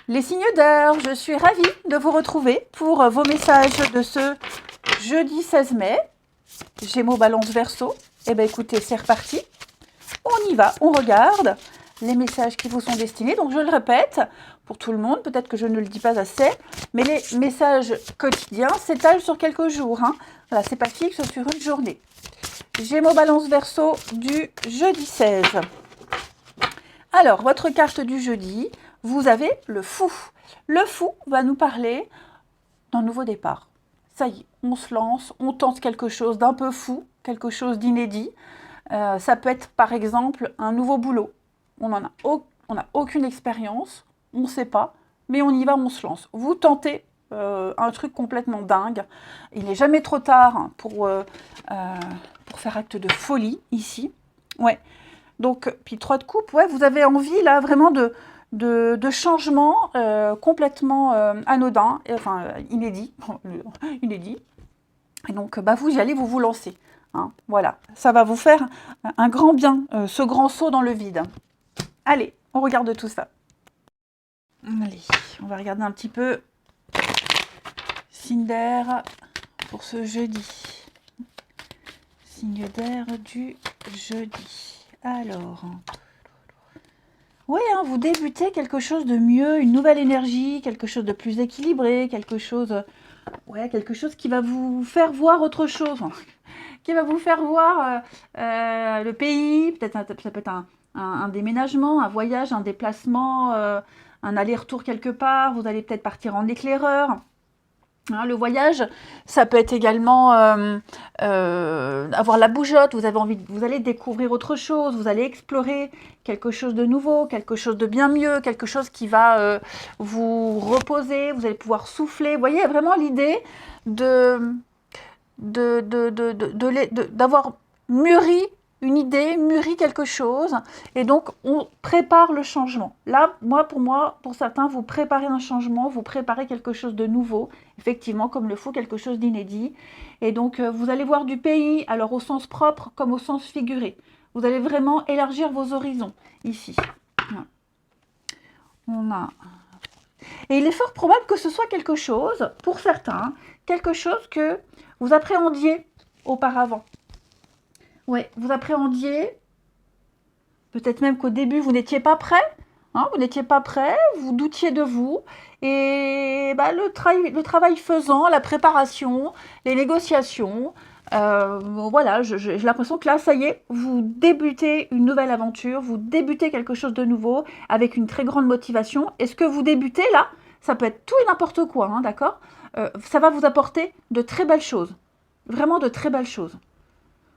Les signes d'air, je suis ravie de vous retrouver pour vos messages de ce jeudi 16 mai. Gémeaux, Balance, Verseau. Eh bien écoutez, c'est reparti. On y va, on regarde les messages qui vous sont destinés. Donc je le répète pour tout le monde, peut-être que je ne le dis pas assez, mais les messages quotidiens s'étalent sur quelques jours. Voilà, c'est pas fixe sur une journée. Gémeaux, Balance, Verseau du jeudi 16. Alors, votre carte du jeudi, vous avez le fou. Le fou va nous parler d'un nouveau départ. Ça y est, on se lance, on tente quelque chose d'un peu fou, quelque chose d'inédit. Ça peut être par exemple un nouveau boulot. On n'a aucune expérience, on ne sait pas, mais on y va, on se lance. Vous tentez un truc complètement dingue. Il n'est jamais trop tard pour faire acte de folie ici. Ouais. Donc, puis 3 de coupe, ouais, vous avez envie là vraiment de changements complètement anodins, enfin inédits, inédits. Et donc, bah, vous y allez, vous vous lancez. Voilà, ça va vous faire un grand bien, ce grand saut dans le vide. Allez, on regarde tout ça. Allez, on va regarder un petit peu signe d'air pour ce jeudi. Signe d'air du jeudi. Alors, oui, vous débutez quelque chose de mieux, une nouvelle énergie, quelque chose de plus équilibré, quelque chose qui va vous faire voir autre chose, qui va vous faire voir le pays, peut-être ça peut être un déménagement, un voyage, un déplacement, un aller-retour quelque part, vous allez peut-être partir en éclaireur. Le voyage, ça peut être également avoir la bougeotte, vous allez découvrir autre chose, vous allez explorer quelque chose de nouveau, quelque chose de bien mieux, quelque chose qui va vous reposer, vous allez pouvoir souffler. Vous voyez, vraiment l'idée d'avoir mûri une idée, mûri quelque chose, et donc on prépare le changement. Là, pour certains, vous préparez un changement, vous préparez quelque chose de nouveau, effectivement, comme le faut, quelque chose d'inédit. Et donc, vous allez voir du pays, alors au sens propre comme au sens figuré. Vous allez vraiment élargir vos horizons, ici. On a... Et il est fort probable que ce soit quelque chose, pour certains, quelque chose que vous appréhendiez auparavant. Oui, vous appréhendiez, peut-être même qu'au début, vous n'étiez pas prêt. Vous n'étiez pas prêt, vous doutiez de vous. Et le travail faisant, la préparation, les négociations, voilà, j'ai l'impression que là, ça y est, vous débutez une nouvelle aventure, vous débutez quelque chose de nouveau avec une très grande motivation. Et ce que vous débutez là, ça peut être tout et n'importe quoi, d'accord, ça va vous apporter de très belles choses. Vraiment de très belles choses.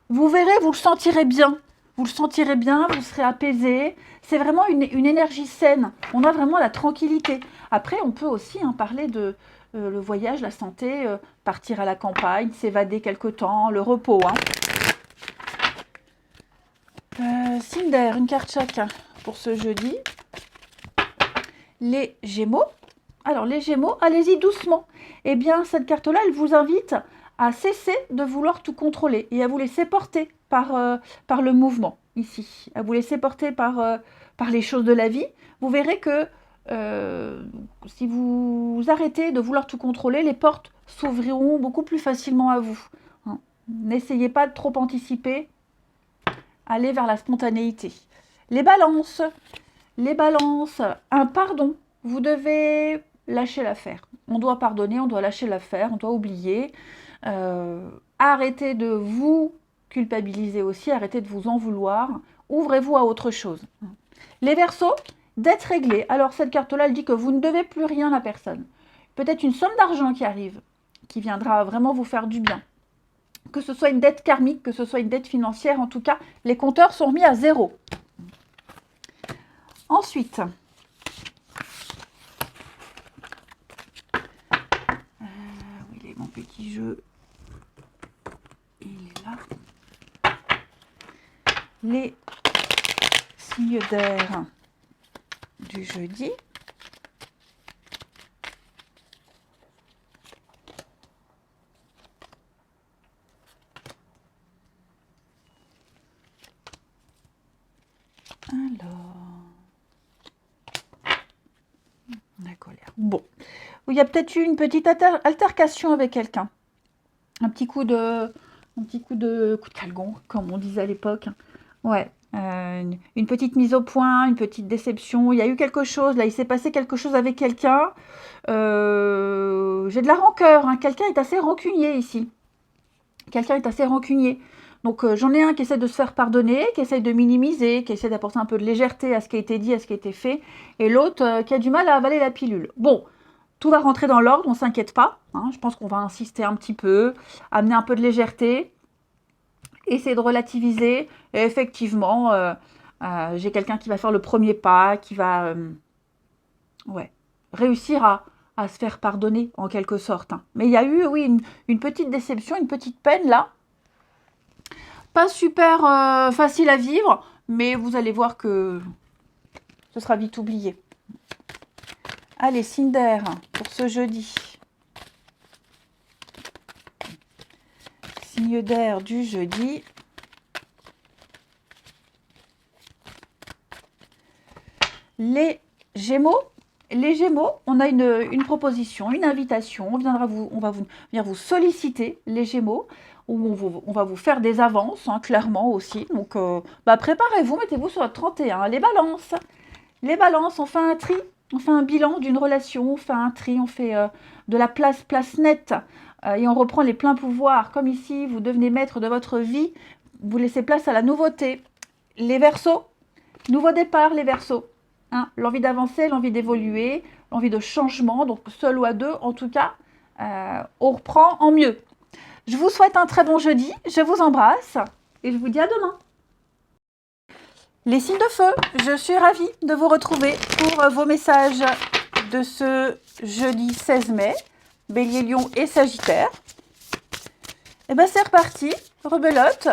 Vous verrez, vous le sentirez bien. Vous le sentirez bien, vous serez apaisé. C'est vraiment une énergie saine. On a vraiment la tranquillité. Après, on peut aussi parler de le voyage, la santé, partir à la campagne, s'évader quelque temps, le repos. Signe d'air, une carte chacun pour ce jeudi. Les Gémeaux. Alors, les Gémeaux, allez-y doucement. Eh bien, cette carte-là, elle vous invite à cesser de vouloir tout contrôler et à vous laisser porter par le mouvement, ici. À vous laisser porter par les choses de la vie. Vous verrez que si vous arrêtez de vouloir tout contrôler, les portes s'ouvriront beaucoup plus facilement à vous. N'essayez pas de trop anticiper. Allez vers la spontanéité. Les balances, un pardon. Vous devez lâcher l'affaire. On doit pardonner, on doit lâcher l'affaire, on doit oublier. Arrêtez de vous culpabiliser aussi, arrêtez de vous en vouloir. Ouvrez-vous à autre chose. Les Verseaux, dette réglée. Alors cette carte-là, elle dit que vous ne devez plus rien à personne. Peut-être une somme d'argent qui arrive, qui viendra vraiment vous faire du bien. Que ce soit une dette karmique, que ce soit une dette financière, en tout cas, les compteurs sont mis à zéro. Ensuite, où il est mon petit jeu? Il est là. Les signes d'air du jeudi. Alors, La colère. Bon. Il y a peut-être eu une petite altercation avec quelqu'un. Un petit coup de calgon, comme on disait à l'époque. Ouais. Une petite mise au point, une petite déception. Il y a eu quelque chose, là, il s'est passé quelque chose avec quelqu'un. J'ai de la rancœur, hein. Quelqu'un est assez rancunier ici. Quelqu'un est assez rancunier. Donc j'en ai un qui essaie de se faire pardonner, qui essaie de minimiser, qui essaie d'apporter un peu de légèreté à ce qui a été dit, à ce qui a été fait. Et l'autre qui a du mal à avaler la pilule. Bon, tout va rentrer dans l'ordre, on ne s'inquiète pas. Hein. Je pense qu'on va insister un petit peu, amener un peu de légèreté, essayer de relativiser. Et effectivement, j'ai quelqu'un qui va faire le premier pas, qui va réussir à se faire pardonner en quelque sorte. Hein. Mais il y a eu, oui, une petite déception, une petite peine là. Pas super facile à vivre, mais vous allez voir que ce sera vite oublié. Allez, signe d'air pour ce jeudi. Signe d'air du jeudi. Les Gémeaux. Les Gémeaux, on a une proposition, une invitation. On va venir vous solliciter, les Gémeaux, où on va vous faire des avances, hein, clairement aussi. Donc, préparez-vous, mettez-vous sur votre 31. Les balances. Les balances, on fait un tri, on fait un bilan d'une relation, on fait un tri, on fait de la place nette. Et on reprend les pleins pouvoirs. Comme ici, vous devenez maître de votre vie. Vous laissez place à la nouveauté. Les Verseaux, nouveau départ, les Verseaux. Hein, l'envie d'avancer, l'envie d'évoluer, l'envie de changement, donc seul ou à deux, en tout cas, on reprend en mieux. Je vous souhaite un très bon jeudi, je vous embrasse et je vous dis à demain. Les signes de feu, je suis ravie de vous retrouver pour vos messages de ce jeudi 16 mai, Bélier, Lion et Sagittaire. Et bien c'est reparti, rebelote.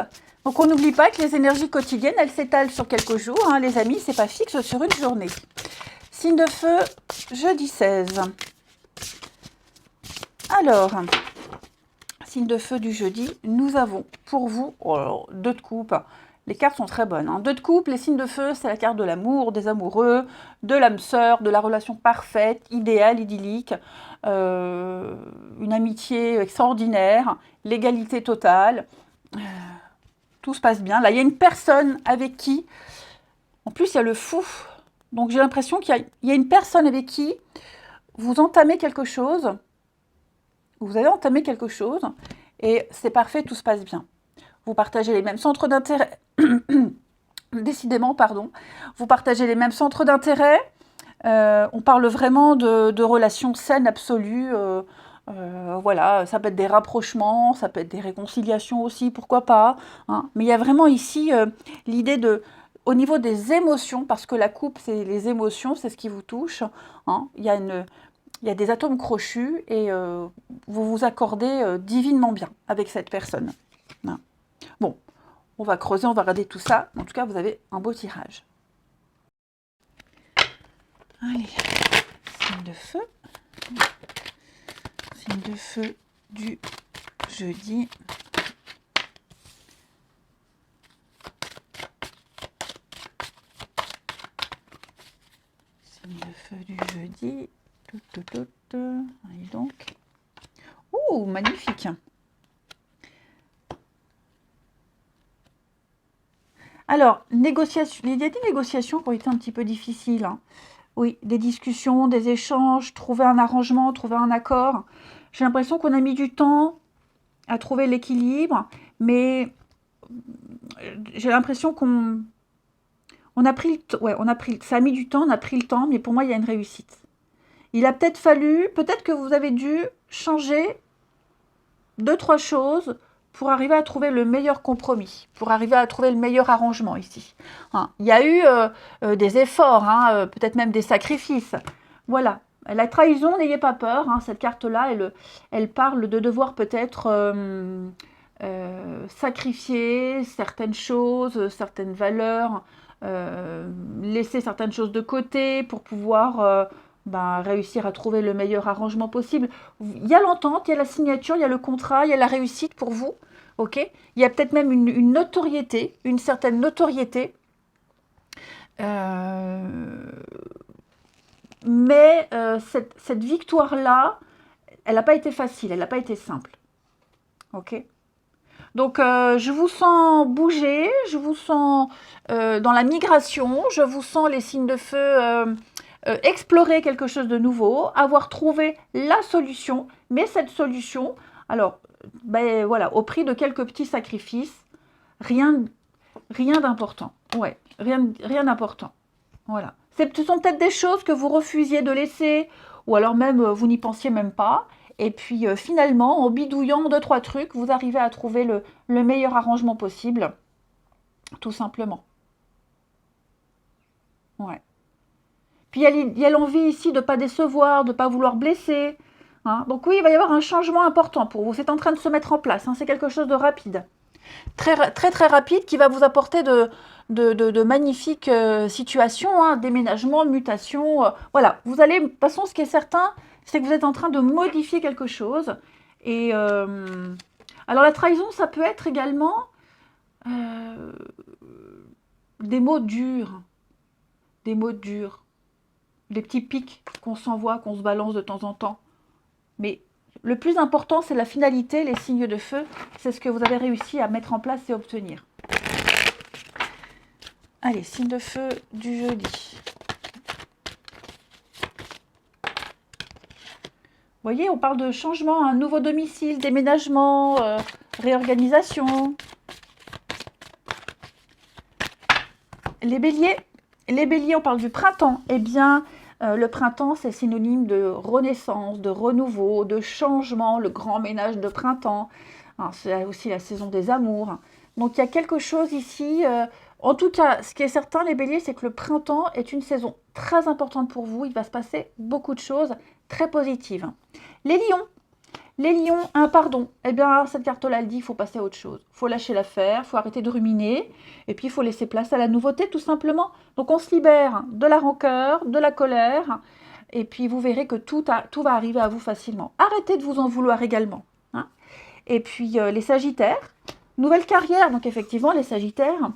Donc on n'oublie pas que les énergies quotidiennes, elles s'étalent sur quelques jours. Hein, les amis, c'est pas fixe sur une journée. Signe de feu, jeudi 16. Alors, signe de feu du jeudi, nous avons pour vous, deux de coupe. Les cartes sont très bonnes. Hein. Deux de coupe, les signes de feu, c'est la carte de l'amour, des amoureux, de l'âme sœur, de la relation parfaite, idéale, idyllique, une amitié extraordinaire, l'égalité totale. Tout se passe bien. Là, il y a une personne avec qui, en plus, il y a le fou. Donc, j'ai l'impression qu'il y a une personne avec qui vous entamez quelque chose. Vous avez entamé quelque chose et c'est parfait, tout se passe bien. Vous partagez les mêmes centres d'intérêt. Décidément, pardon. Vous partagez les mêmes centres d'intérêt. On parle vraiment de relations saines absolues. Voilà, ça peut être des rapprochements, ça peut être des réconciliations aussi, pourquoi pas. Hein. Mais il y a vraiment ici l'idée au niveau des émotions, parce que la coupe, c'est les émotions, c'est ce qui vous touche. Hein. Il y a des atomes crochus et vous vous accordez divinement bien avec cette personne. Hein. Bon, on va creuser, on va regarder tout ça. En tout cas, vous avez un beau tirage. Allez, signe de feu. Signe de feu du jeudi. Signe de feu du jeudi. Allez donc. Ouh, magnifique. Alors, négociation. Il y a des négociations qui ont été un petit peu difficiles. Hein. Oui, des discussions, des échanges, trouver un arrangement, trouver un accord. J'ai l'impression qu'on a mis du temps à trouver l'équilibre, mais j'ai l'impression qu'on a pris le temps. Ouais, ça a mis du temps, on a pris le temps, mais pour moi, il y a une réussite. Il a peut-être que vous avez dû changer 2-3 choses pour arriver à trouver le meilleur compromis, pour arriver à trouver le meilleur arrangement ici. Hein. Il y a eu des efforts, hein, peut-être même des sacrifices. Voilà. La trahison, n'ayez pas peur. Hein, cette carte-là, elle parle de devoir peut-être sacrifier certaines choses, certaines valeurs, laisser certaines choses de côté pour pouvoir réussir à trouver le meilleur arrangement possible. Il y a l'entente, il y a la signature, il y a le contrat, il y a la réussite pour vous. Okay, il y a peut-être même une notoriété, une certaine notoriété Mais cette victoire-là, elle n'a pas été facile, elle n'a pas été simple. Ok? Donc, je vous sens bouger, je vous sens dans la migration, je vous sens les signes de feu explorer quelque chose de nouveau, avoir trouvé la solution, mais cette solution, alors, ben voilà, au prix de quelques petits sacrifices, rien, rien d'important. Ouais, rien d'important. Voilà. Ce sont peut-être des choses que vous refusiez de laisser, ou alors même vous n'y pensiez même pas. Et puis finalement, en bidouillant deux, trois trucs, vous arrivez à trouver le meilleur arrangement possible, tout simplement. Ouais. Puis il y a l'envie ici de ne pas décevoir, de ne pas vouloir blesser. Hein. Donc oui, il va y avoir un changement important pour vous. C'est en train de se mettre en place. Hein. C'est quelque chose de rapide. Très, très, très rapide qui va vous apporter de magnifiques situations, hein, déménagement, mutation. Voilà, vous allez, de toute façon, ce qui est certain, c'est que vous êtes en train de modifier quelque chose. Et alors la trahison, ça peut être également euh, des mots durs, des mots durs, des petits pics qu'on s'envoie, qu'on se balance de temps en temps. Mais le plus important, c'est la finalité, les signes de feu. C'est ce que vous avez réussi à mettre en place et obtenir. Allez, signe de feu du jeudi. Vous voyez, on parle de changement, un nouveau domicile, déménagement, réorganisation. Les béliers, on parle du printemps. Eh bien, le printemps, c'est synonyme de renaissance, de renouveau, de changement, le grand ménage de printemps. Hein, c'est aussi la saison des amours. Donc, il y a quelque chose ici. En tout cas, ce qui est certain, les béliers, c'est que le printemps est une saison très importante pour vous. Il va se passer beaucoup de choses très positives. Les lions, un pardon. Eh bien, cette carte-là, elle dit qu'il faut passer à autre chose. Il faut lâcher l'affaire, il faut arrêter de ruminer, et puis il faut laisser place à la nouveauté, tout simplement. Donc, on se libère de la rancœur, de la colère, et puis vous verrez que tout va arriver à vous facilement. Arrêtez de vous en vouloir également. Hein. Et puis, les sagittaires, nouvelle carrière. Donc, effectivement, les sagittaires,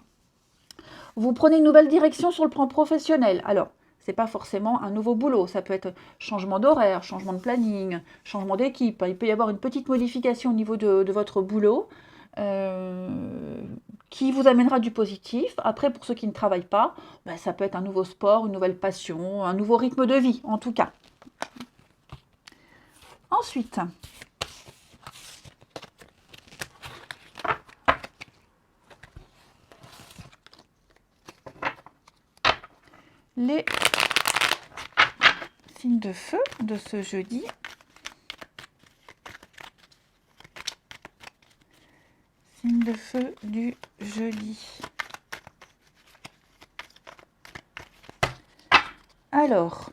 vous prenez une nouvelle direction sur le plan professionnel. Alors, ce n'est pas forcément un nouveau boulot. Ça peut être changement d'horaire, changement de planning, changement d'équipe. Il peut y avoir une petite modification au niveau de votre boulot qui vous amènera du positif. Après, pour ceux qui ne travaillent pas, ben, ça peut être un nouveau sport, une nouvelle passion, un nouveau rythme de vie, en tout cas. Ensuite, les signes de feu de ce jeudi. Signe de feu du jeudi. Alors,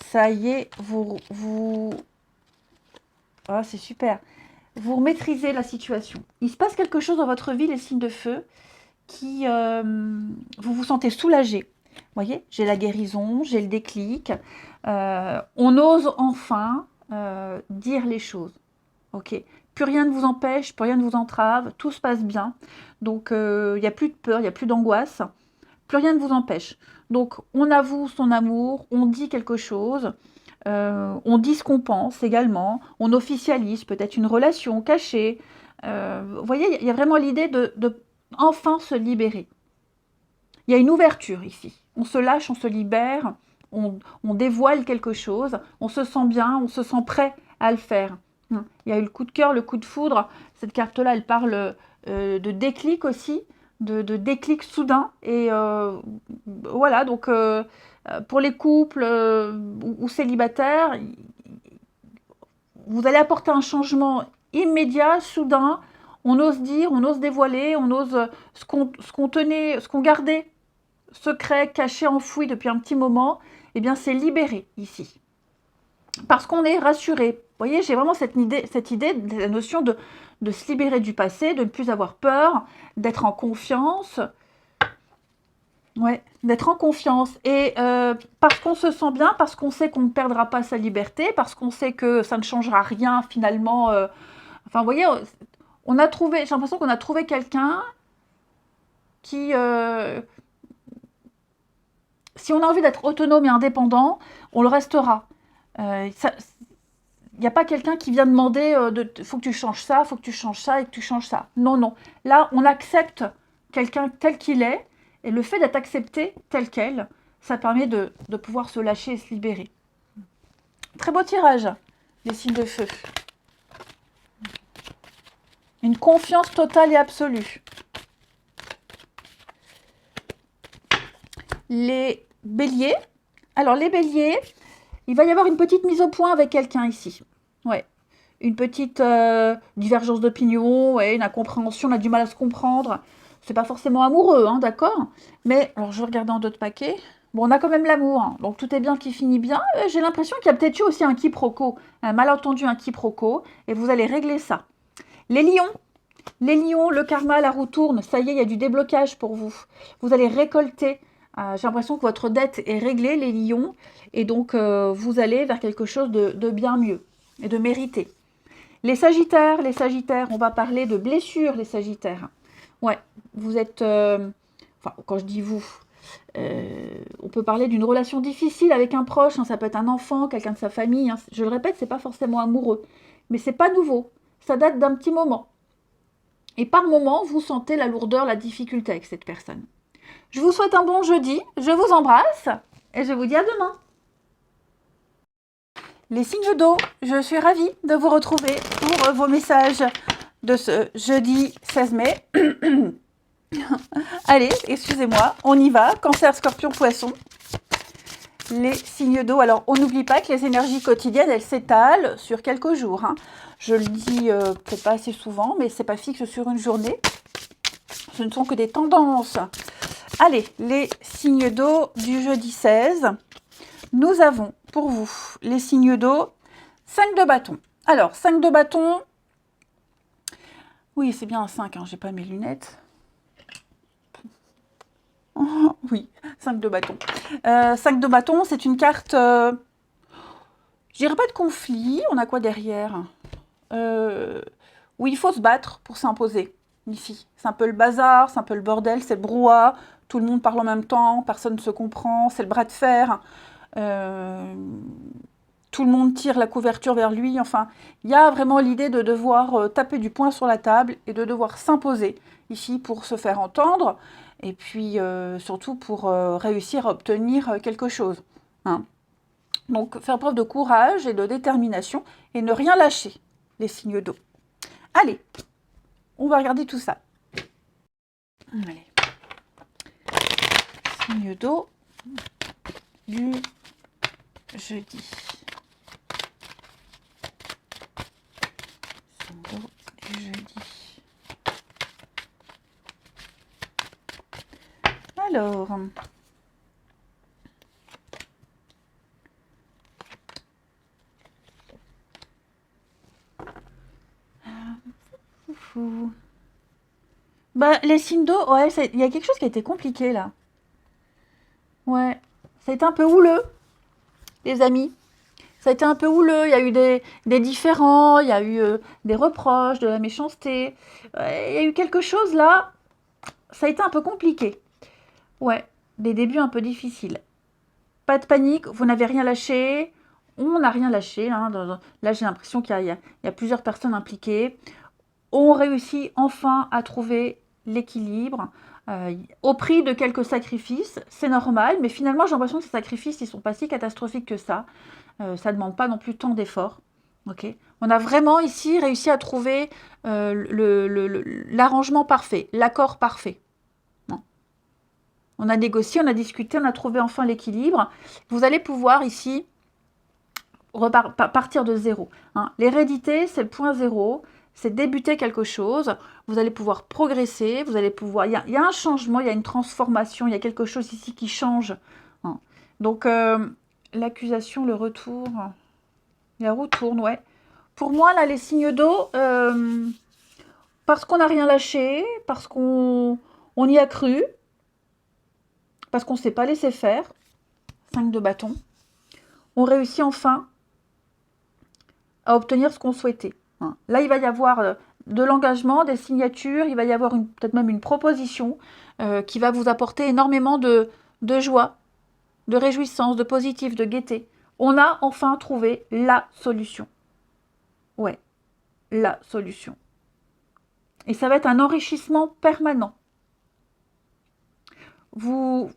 ça y est, ah, c'est super. Vous maîtrisez la situation. Il se passe quelque chose dans votre vie, les signes de feu, qui vous vous sentez soulagé. Vous voyez, j'ai la guérison, j'ai le déclic. On ose enfin dire les choses. Ok. Plus rien ne vous empêche, plus rien ne vous entrave, tout se passe bien. Donc, il n'y a plus de peur, il n'y a plus d'angoisse. Plus rien ne vous empêche. Donc, on avoue son amour, on dit quelque chose. On dit ce qu'on pense également, on officialise peut-être une relation cachée. Vous voyez, il y a vraiment l'idée de enfin se libérer. Il y a une ouverture ici. On se lâche, on se libère, on dévoile quelque chose, on se sent bien, on se sent prêt à le faire. Il y a eu le coup de cœur, le coup de foudre. Cette carte-là, elle parle de déclic aussi, de déclic soudain. Et voilà, donc pour les couples ou célibataires, vous allez apporter un changement immédiat, soudain. On ose dire, on ose dévoiler, on ose ce qu'on tenait, ce qu'on gardait secret, caché, enfoui depuis un petit moment. Eh bien, c'est libéré ici. Parce qu'on est rassuré. Vous voyez, j'ai vraiment cette idée, la notion de se libérer du passé, de ne plus avoir peur, d'être en confiance. Ouais, d'être en confiance. Et parce qu'on se sent bien, parce qu'on sait qu'on ne perdra pas sa liberté, parce qu'on sait que ça ne changera rien finalement. Enfin, vous voyez, j'ai l'impression qu'on a trouvé quelqu'un qui... si on a envie d'être autonome et indépendant, on le restera. Il n'y a pas quelqu'un qui vient demander faut que tu changes ça, faut que tu changes ça et que tu changes ça. Non, non. Là, on accepte quelqu'un tel qu'il est, et le fait d'être accepté tel quel, ça permet de pouvoir se lâcher et se libérer. Très beau tirage, les signes de feu. Une confiance totale et absolue. Les béliers. Alors, les béliers, il va y avoir une petite mise au point avec quelqu'un ici. Ouais. Une petite divergence d'opinion, ouais, une incompréhension, on a du mal à se comprendre. C'est pas forcément amoureux, hein, d'accord? Mais, alors, je vais regarder en d'autres paquets. Bon, on a quand même l'amour, hein, donc tout est bien qui finit bien. J'ai l'impression qu'il y a peut-être eu aussi un quiproquo, un malentendu, un quiproquo, et vous allez régler ça. Les lions, le karma, la roue tourne, ça y est, il y a du déblocage pour vous. Vous allez récolter. J'ai l'impression que votre dette est réglée, les lions, et donc vous allez vers quelque chose de bien mieux et de mérité. Les sagittaires, on va parler de blessures, les sagittaires. Ouais, vous êtes... enfin, quand je dis vous, on peut parler d'une relation difficile avec un proche, hein, ça peut être un enfant, quelqu'un de sa famille. Hein, je le répète, c'est pas forcément amoureux, mais c'est pas nouveau. Ça date d'un petit moment. Et par moment, vous sentez la lourdeur, la difficulté avec cette personne. Je vous souhaite un bon jeudi, je vous embrasse et je vous dis à demain. Les signes d'eau, je suis ravie de vous retrouver pour vos messages de ce jeudi 16 mai. Allez, excusez-moi, on y va. Cancer, Scorpion, Poisson. Les signes d'eau. Alors, on n'oublie pas que les énergies quotidiennes, elles s'étalent sur quelques jours. Hein. Je le dis peut-être pas assez souvent, mais c'est pas fixe sur une journée. Ce ne sont que des tendances. Allez, les signes d'eau du jeudi 16. Nous avons pour vous les signes d'eau 5 de bâton. Alors, 5 de bâton. Oui, c'est bien un 5, hein, j'ai pas mes lunettes. Oh, oui, 5 de bâton. 5 de bâton, c'est une carte, je dirais pas de conflit. On a quoi derrière? Oui, il faut se battre pour s'imposer. Ici, c'est un peu le bazar, c'est un peu le bordel, c'est le brouhaha. Tout le monde parle en même temps, personne ne se comprend, c'est le bras de fer. Tout le monde tire la couverture vers lui. Enfin, il y a vraiment l'idée de devoir taper du poing sur la table et de devoir s'imposer ici pour se faire entendre et puis surtout pour réussir à obtenir quelque chose. Hein. Donc, faire preuve de courage et de détermination et ne rien lâcher, les signes d'eau. Allez, on va regarder tout ça. Allez. Signes d'eau du jeudi. Signes d'eau du jeudi. Alors... Bah, les signes d'eau, ouais, il y a quelque chose qui a été compliqué là. Ouais, ça a été un peu houleux, les amis. Ça a été un peu houleux, il y a eu des différends, il y a eu des reproches, de la méchanceté. Il y a eu quelque chose là, ça a été un peu compliqué. Ouais, des débuts un peu difficiles. Pas de panique, vous n'avez rien lâché. On n'a rien lâché. Hein, là, j'ai l'impression qu'il y a plusieurs personnes impliquées. On réussit enfin à trouver l'équilibre au prix de quelques sacrifices. C'est normal, mais finalement, j'ai l'impression que ces sacrifices, ils ne sont pas si catastrophiques que ça. Ça ne demande pas non plus tant d'efforts. Okay. On a vraiment ici réussi à trouver l'arrangement parfait, l'accord parfait. Non. On a négocié, on a discuté, on a trouvé enfin l'équilibre. Vous allez pouvoir ici partir de zéro. Hein. L'hérédité, c'est le point zéro. C'est débuter quelque chose, vous allez pouvoir progresser, vous allez pouvoir... Il y a un changement, il y a une transformation, il y a quelque chose ici qui change. Hein. Donc, l'accusation, le retour, la roue tourne, ouais. Pour moi, là, les signes d'eau, parce qu'on n'a rien lâché, parce qu'on y a cru, parce qu'on ne s'est pas laissé faire, 5 de bâton, on réussit enfin à obtenir ce qu'on souhaitait. Là, il va y avoir de l'engagement, des signatures. Il va y avoir peut-être même une proposition qui va vous apporter énormément de joie, de réjouissance, de positif, de gaieté. On a enfin trouvé la solution. Ouais, la solution. Et ça va être un enrichissement permanent. Vous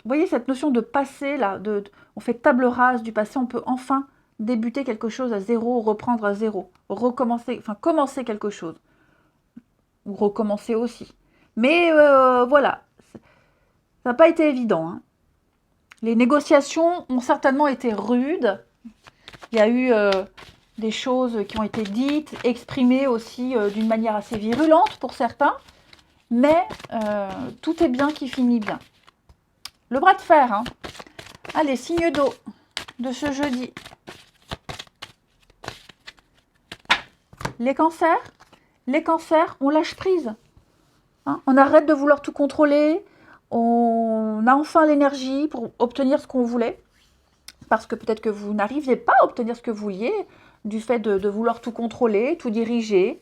voyez cette notion de passé, là, on fait table rase du passé, on peut enfin débuter quelque chose à zéro, reprendre à zéro, recommencer, enfin commencer quelque chose. Ou recommencer aussi. Mais voilà, ça n'a pas été évident. Hein. Les négociations ont certainement été rudes. Il y a eu des choses qui ont été dites, exprimées aussi d'une manière assez virulente pour certains. Mais tout est bien qui finit bien. Le bras de fer. Hein. Allez, signe d'eau de ce jeudi. Les cancers, on lâche prise. Hein. On arrête de vouloir tout contrôler. On a enfin l'énergie pour obtenir ce qu'on voulait. Parce que peut-être que vous n'arriviez pas à obtenir ce que vous vouliez du fait de vouloir tout contrôler, tout diriger.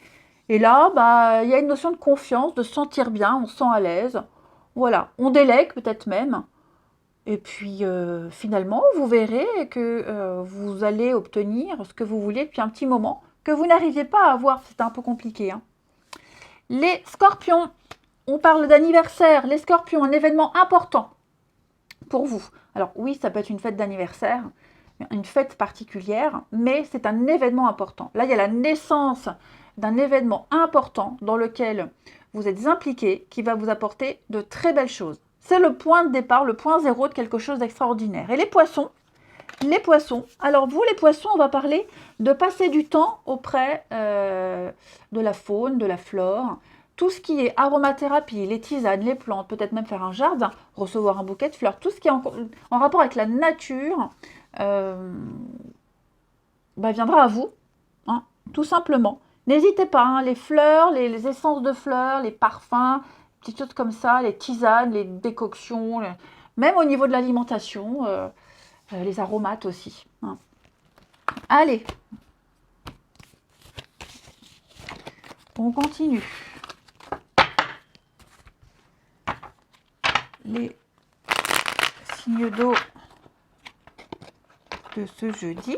Et là, bah, y a une notion de confiance, de se sentir bien, on se sent à l'aise. Voilà, on délègue peut-être même. Et puis finalement, vous verrez que vous allez obtenir ce que vous vouliez depuis un petit moment, que vous n'arriviez pas à avoir. C'était un peu compliqué. Hein. Les scorpions, on parle d'anniversaire. Les scorpions, un événement important pour vous. Alors oui, ça peut être une fête d'anniversaire, une fête particulière, mais c'est un événement important. Là, il y a la naissance d'un événement important dans lequel vous êtes impliqué, qui va vous apporter de très belles choses. C'est le point de départ, le point zéro de quelque chose d'extraordinaire. Et les poissons, alors vous les poissons, on va parler de passer du temps auprès de la faune, de la flore, tout ce qui est aromathérapie, les tisanes, les plantes, peut-être même faire un jardin, recevoir un bouquet de fleurs, tout ce qui est en rapport avec la nature viendra à vous, hein, tout simplement. N'hésitez pas, hein, les fleurs, les essences de fleurs, les parfums, petites choses comme ça, les tisanes, les décoctions, même au niveau de l'alimentation, les aromates aussi. Hein. Allez, on continue. Les signes d'eau de ce jeudi.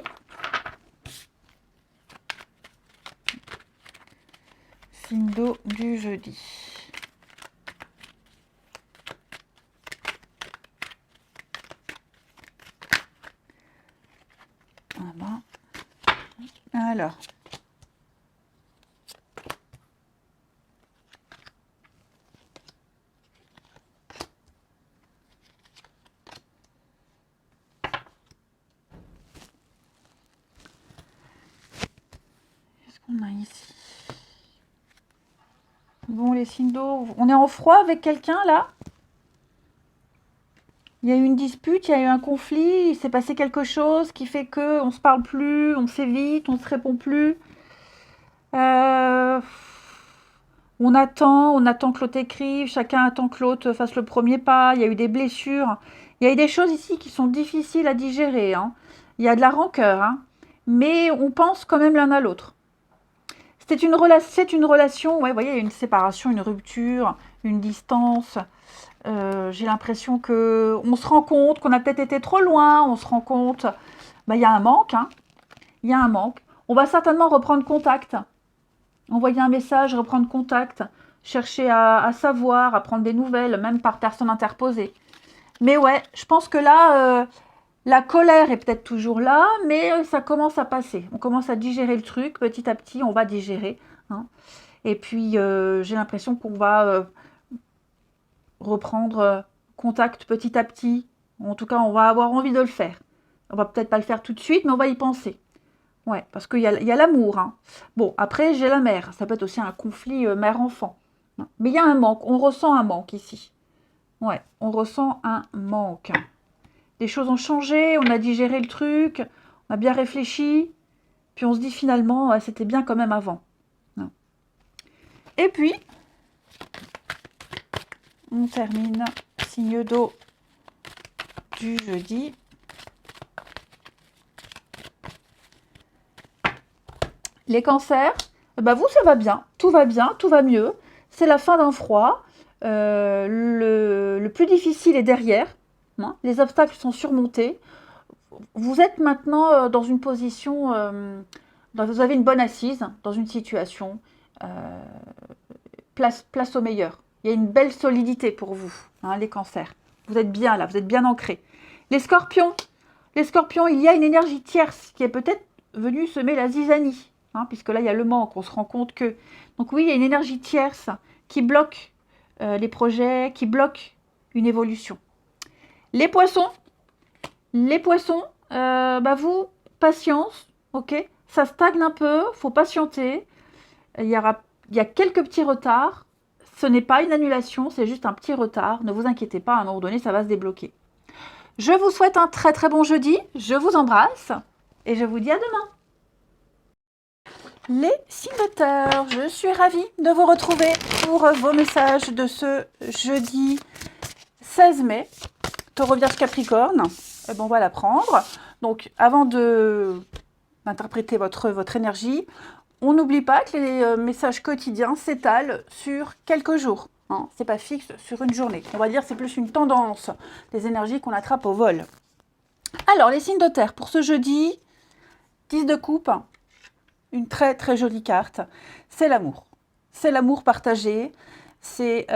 Signe d'eau du jeudi. Voilà. Alors. Qu'est-ce qu'on a ici? Bon, les signes d'eau, on est en froid avec quelqu'un là? Il y a eu une dispute, il y a eu un conflit, il s'est passé quelque chose qui fait que on se parle plus, on s'évite, on se répond plus. On attend que l'autre écrive, chacun attend que l'autre fasse le premier pas. Il y a eu des blessures. Il y a eu des choses ici qui sont difficiles à digérer. Hein. Il y a de la rancœur, hein. Mais on pense quand même l'un à l'autre. C'est une relation, ouais, vous voyez, il y a une séparation, une rupture, une distance. J'ai l'impression qu'on se rend compte qu'on a peut-être été trop loin, on se rend compte, il y a un manque, hein. Il y a un manque. On va certainement reprendre contact, envoyer un message, reprendre contact, chercher à savoir, à prendre des nouvelles, même par personne interposée. Mais ouais, je pense que là, la colère est peut-être toujours là, mais ça commence à passer. On commence à digérer le truc, petit à petit, on va digérer. Hein. Et puis, j'ai l'impression qu'on va reprendre contact petit à petit. En tout cas, on va avoir envie de le faire. On va peut-être pas le faire tout de suite, mais on va y penser. Ouais, parce qu'il y a l'amour. Hein. Bon, après, j'ai la mère. Ça peut être aussi un conflit mère-enfant. Mais il y a un manque. On ressent un manque ici. Ouais, on ressent un manque. Les choses ont changé, on a digéré le truc, on a bien réfléchi. Puis on se dit finalement, c'était bien quand même avant. Et puis, on termine. Signe d'eau du jeudi. Les cancers, Bah vous, ça va bien, tout va mieux. C'est la fin d'un froid. Le plus difficile est derrière, hein. Les obstacles sont surmontés. Vous êtes maintenant dans une position, vous avez une bonne assise dans une situation. euh, place au meilleur. Il y a une belle solidité pour vous, hein, les cancers. Vous êtes bien là, vous êtes bien ancrés. Les scorpions, il y a une énergie tierce qui est peut-être venue semer la zizanie, hein, puisque là, il y a le manque, on se rend compte que... Donc oui, il y a une énergie tierce qui bloque les projets, qui bloque une évolution. Les poissons, bah vous, patience, ok. Ça stagne un peu, faut patienter. Il y a quelques petits retards. Ce n'est pas une annulation, c'est juste un petit retard. Ne vous inquiétez pas, à un moment donné, ça va se débloquer. Je vous souhaite un très très bon jeudi. Je vous embrasse et je vous dis à demain. Les signes de terre, je suis ravie de vous retrouver pour vos messages de ce jeudi 16 mai. Taureau, Vierge, Capricorne. Et bon, on va la prendre. Donc, avant d'interpréter votre énergie, on n'oublie pas que les messages quotidiens s'étalent sur quelques jours. Hein. C'est pas fixe sur une journée. On va dire que c'est plus une tendance des énergies qu'on attrape au vol. Alors, les signes de terre pour ce jeudi, 10 de coupe, une très très jolie carte. C'est l'amour. C'est l'amour partagé. C'est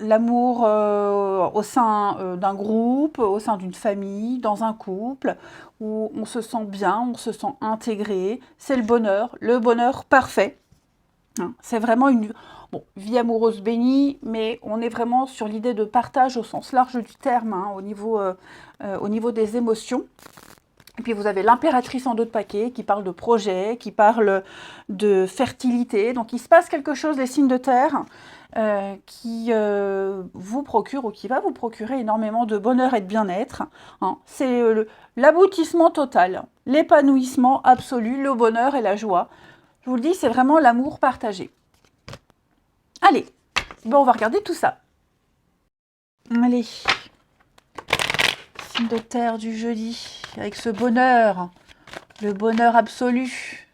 l'amour au sein d'un groupe, au sein d'une famille, dans un couple, où on se sent bien, on se sent intégré. C'est le bonheur parfait. Hein, c'est vraiment une vie amoureuse bénie, mais on est vraiment sur l'idée de partage au sens large du terme, hein, au niveau des émotions. Et puis vous avez l'impératrice en dos de paquet qui parle de projet, qui parle de fertilité. Donc il se passe quelque chose, les signes de terre, qui vous procure ou qui va vous procurer énormément de bonheur et de bien-être. Hein. C'est l'aboutissement total, l'épanouissement absolu, le bonheur et la joie. Je vous le dis, c'est vraiment l'amour partagé. Allez, bon, on va regarder tout ça. Allez, signe de terre du jeudi, avec ce bonheur, le bonheur absolu,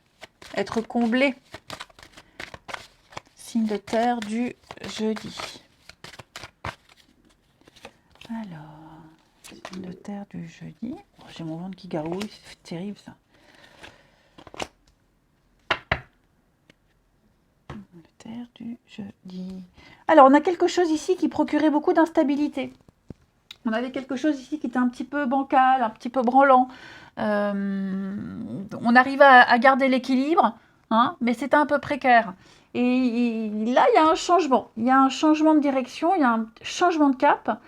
être comblé. Signe de terre du jeudi. Alors, signe de terre du jeudi. Oh, j'ai mon ventre qui garouille, c'est terrible ça. Signe de terre du jeudi. Alors, on a quelque chose ici qui procurait beaucoup d'instabilité. On avait quelque chose ici qui était un petit peu bancal, un petit peu branlant. On arrive à garder l'équilibre, hein, mais c'était un peu précaire. Et là, il y a un changement. Il y a un changement de direction, il y a un changement de cap.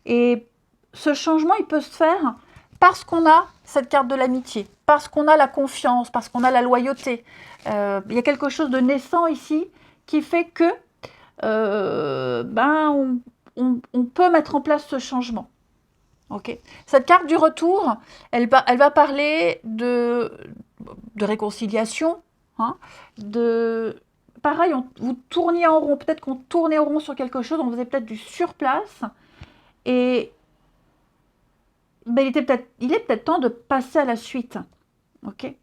Et ce changement, il peut se faire parce qu'on a cette carte de l'amitié, parce qu'on a la confiance, parce qu'on a la loyauté. Il y a quelque chose de naissant ici qui fait que on peut mettre en place ce changement. Okay. Cette carte du retour, elle va parler de réconciliation, hein, pareil, vous tourniez en rond, peut-être qu'on tournait en rond sur quelque chose, on faisait peut-être du surplace, et ben, il est peut-être temps de passer à la suite. Ok.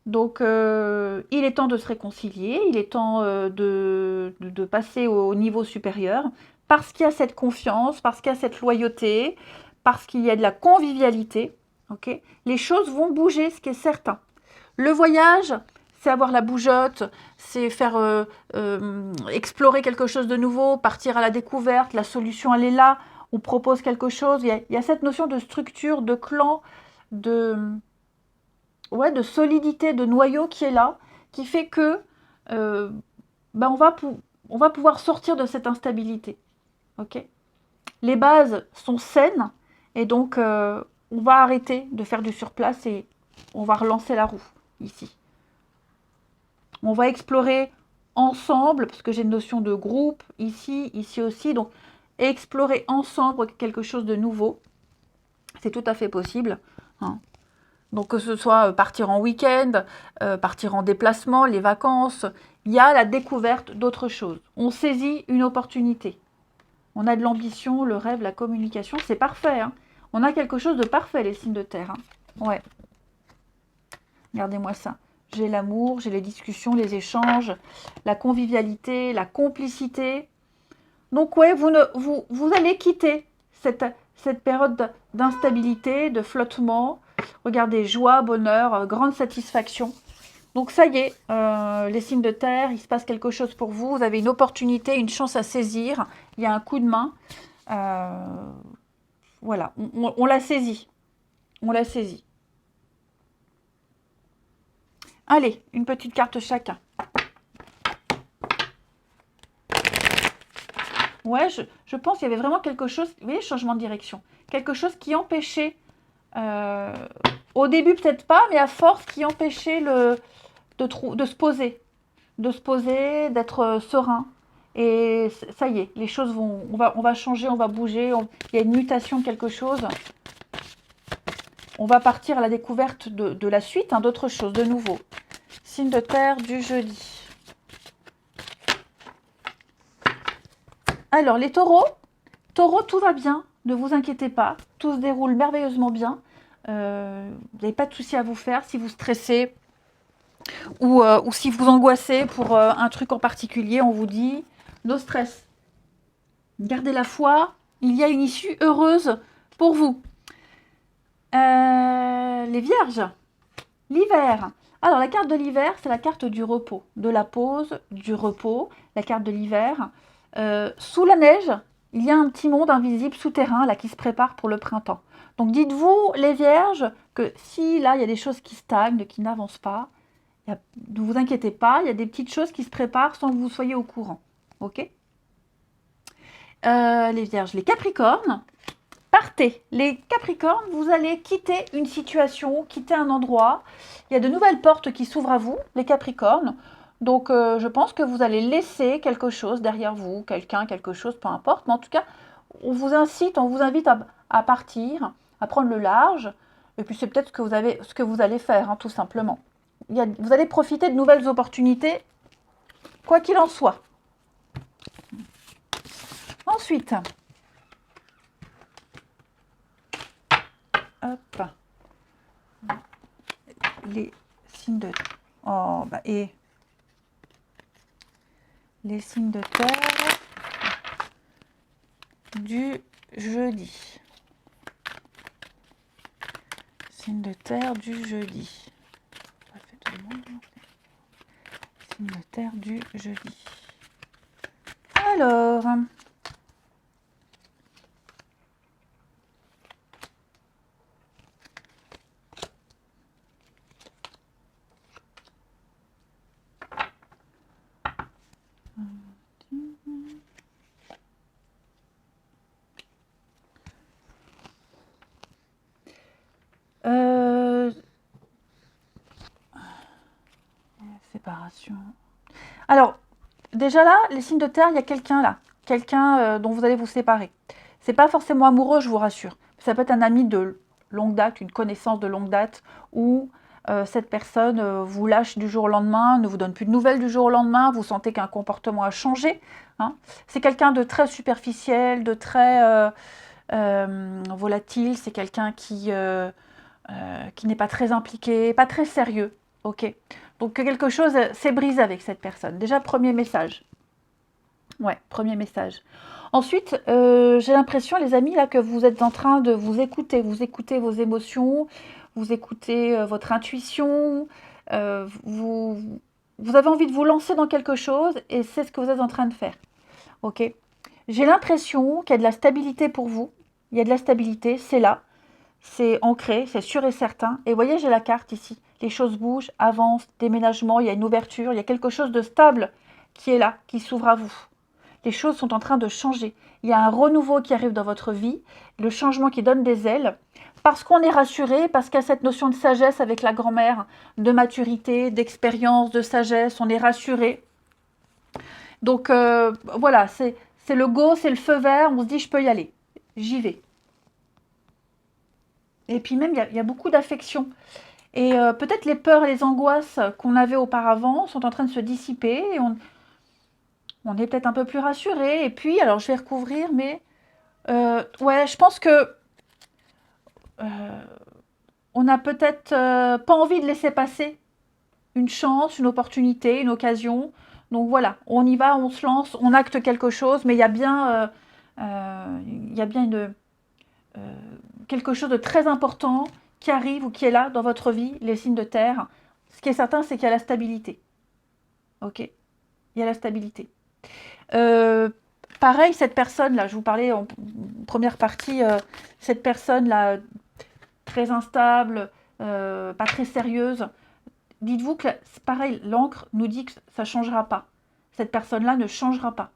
Donc, il est temps de se réconcilier, il est temps de passer au niveau supérieur, parce qu'il y a cette confiance, parce qu'il y a cette loyauté, parce qu'il y a de la convivialité. Okay, les choses vont bouger, ce qui est certain. Le voyage, c'est avoir la bougeotte, c'est faire explorer quelque chose de nouveau, partir à la découverte, la solution, elle est là, on propose quelque chose. Il y a cette notion de structure, de clan, de solidité, de noyau qui est là, qui fait que on va pouvoir sortir de cette instabilité. Okay, les bases sont saines et donc on va arrêter de faire du surplace et on va relancer la roue ici. On va explorer ensemble, parce que j'ai une notion de groupe ici aussi, donc explorer ensemble quelque chose de nouveau, c'est tout à fait possible. Hein. Donc que ce soit partir en week-end, partir en déplacement, les vacances, il y a la découverte d'autres choses. On saisit une opportunité. On a de l'ambition, le rêve, la communication, c'est parfait. Hein. On a quelque chose de parfait, les signes de terre. Hein. Ouais. Regardez-moi ça. j'ai l'amour, j'ai les discussions, les échanges, la convivialité, la complicité. Donc ouais, vous allez quitter cette période d'instabilité, de flottement. Regardez, joie, bonheur, grande satisfaction. Donc ça y est, les signes de terre, il se passe quelque chose pour vous. Vous avez une opportunité, une chance à saisir. Il y a un coup de main. Voilà, on l'a saisi. On l'a saisi. Allez, une petite carte chacun. Ouais, je pense qu'il y avait vraiment quelque chose, vous voyez, changement de direction. Quelque chose qui empêchait, au début peut-être pas, mais à force, qui empêchait de se poser. De se poser, d'être serein. Et ça y est, les choses vont, on va changer, on va bouger, il y a une mutation de quelque chose. On va partir à la découverte de la suite, hein, d'autres choses, de nouveau. Signe de terre du jeudi. Alors, les taureaux, tout va bien, ne vous inquiétez pas, tout se déroule merveilleusement bien. Vous n'avez pas de soucis à vous faire si vous stressez ou si vous angoissez pour un truc en particulier. On vous dit, no stress. Gardez la foi, il y a une issue heureuse pour vous. Les vierges, l'hiver. Alors, la carte de l'hiver, c'est la carte du repos, de la pause, du repos, la carte de l'hiver. Sous la neige, il y a un petit monde invisible souterrain là qui se prépare pour le printemps. Donc dites-vous, les vierges, que si là, il y a des choses qui stagnent, qui n'avancent pas, ne vous inquiétez pas, il y a des petites choses qui se préparent sans que vous soyez au courant. Ok? Les vierges, les capricornes, partez. Les capricornes, vous allez quitter une situation, quitter un endroit. Il y a de nouvelles portes qui s'ouvrent à vous, les capricornes. Donc, je pense que vous allez laisser quelque chose derrière vous, quelqu'un, quelque chose, peu importe. Mais en tout cas, on vous invite à partir, à prendre le large. Et puis, c'est peut-être ce que vous allez faire, hein, tout simplement. Vous allez profiter de nouvelles opportunités, quoi qu'il en soit. Ensuite, hop, les signes de... Oh, bah, et... Les signes de terre du jeudi. Signes de terre du jeudi. Ça fait tout le monde. Signes de terre du jeudi. Alors... séparation. Alors, déjà là, les signes de terre, il y a quelqu'un là. Quelqu'un dont vous allez vous séparer. C'est pas forcément amoureux, je vous rassure. Ça peut être un ami de longue date, une connaissance de longue date, ou cette personne vous lâche du jour au lendemain, ne vous donne plus de nouvelles du jour au lendemain, vous sentez qu'un comportement a changé. Hein. C'est quelqu'un de très superficiel, de très volatile, c'est quelqu'un qui n'est pas très impliqué, pas très sérieux. Ok. Donc quelque chose s'est brisé avec cette personne. Déjà, premier message. Ouais, premier message. Ensuite, j'ai l'impression, les amis, là, que vous êtes en train de vous écouter vos émotions, vous écoutez votre intuition, vous avez envie de vous lancer dans quelque chose et c'est ce que vous êtes en train de faire. Ok. J'ai l'impression qu'il y a de la stabilité pour vous. Il y a de la stabilité, c'est là. C'est ancré, c'est sûr et certain. Et vous voyez, j'ai la carte ici. Les choses bougent, avancent, déménagement, il y a une ouverture, il y a quelque chose de stable qui est là, qui s'ouvre à vous. Les choses sont en train de changer. Il y a un renouveau qui arrive dans votre vie, le changement qui donne des ailes, parce qu'on est rassuré, parce qu'il y a cette notion de sagesse avec la grand-mère, de maturité, d'expérience, de sagesse, on est rassuré. Donc voilà, c'est le go, c'est le feu vert, on se dit je peux y aller, j'y vais. Et puis même, il y a beaucoup d'affection. Et peut-être les peurs et les angoisses qu'on avait auparavant sont en train de se dissiper. Et on est peut-être un peu plus rassuré. Et puis, alors je vais recouvrir, mais ouais, je pense que on n'a peut-être pas envie de laisser passer une chance, une opportunité, une occasion. Donc voilà, on y va, on se lance, on acte quelque chose, mais il y a bien, quelque chose de très important qui arrive ou qui est là dans votre vie, les signes de terre. Ce qui est certain, c'est qu'il y a la stabilité. Ok? Il y a la stabilité. Pareil, cette personne-là, je vous parlais en première partie, cette personne-là, très instable, pas très sérieuse, dites-vous que, pareil, l'encre nous dit que ça ne changera pas. Cette personne-là ne changera pas.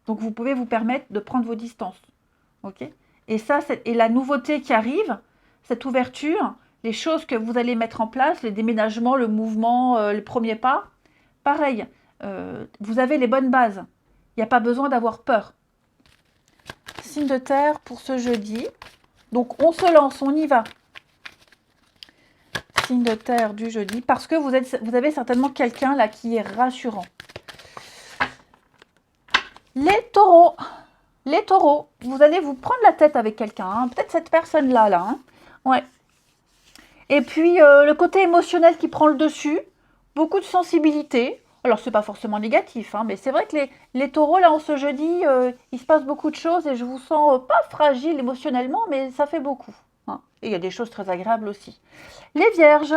Donc vous pouvez vous permettre de prendre vos distances. Ok? Et ça, et la nouveauté qui arrive, cette ouverture, les choses que vous allez mettre en place, les déménagements, le mouvement, les premiers pas, pareil, vous avez les bonnes bases. Il n'y a pas besoin d'avoir peur. Signe de terre pour ce jeudi. Donc on se lance, on y va. Signe de terre du jeudi, parce que vous avez certainement quelqu'un là qui est rassurant. Les taureaux, vous allez vous prendre la tête avec quelqu'un, hein. Peut-être cette personne-là, là. Hein. Ouais. Et puis, le côté émotionnel qui prend le dessus, beaucoup de sensibilité. Alors, c'est pas forcément négatif, hein, mais c'est vrai que les taureaux, là, en ce jeudi, il se passe beaucoup de choses et je vous sens pas fragile émotionnellement, mais ça fait beaucoup. Hein. Et il y a des choses très agréables aussi. Les vierges,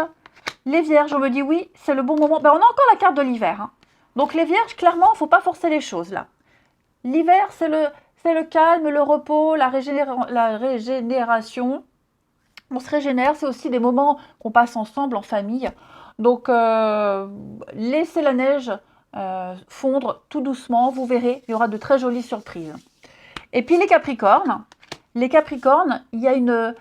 on me dit oui, c'est le bon moment. Ben, on a encore la carte de l'hiver. Hein. Donc, les vierges, clairement, il ne faut pas forcer les choses, là. L'hiver, c'est le calme, le repos, la régénération. On se régénère, c'est aussi des moments qu'on passe ensemble en famille. Donc, laissez la neige fondre tout doucement. Vous verrez, il y aura de très jolies surprises. Et puis les Capricornes, il y a une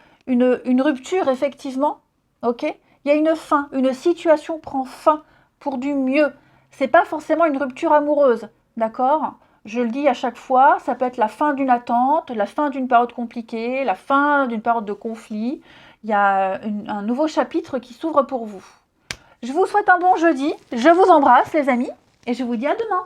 rupture, effectivement. Ok ? Il y a une fin, une situation prend fin pour du mieux. C'est pas forcément une rupture amoureuse, d'accord ? Je le dis à chaque fois, ça peut être la fin d'une attente, la fin d'une période compliquée, la fin d'une période de conflit. Il y a un nouveau chapitre qui s'ouvre pour vous. Je vous souhaite un bon jeudi, je vous embrasse les amis, et je vous dis à demain.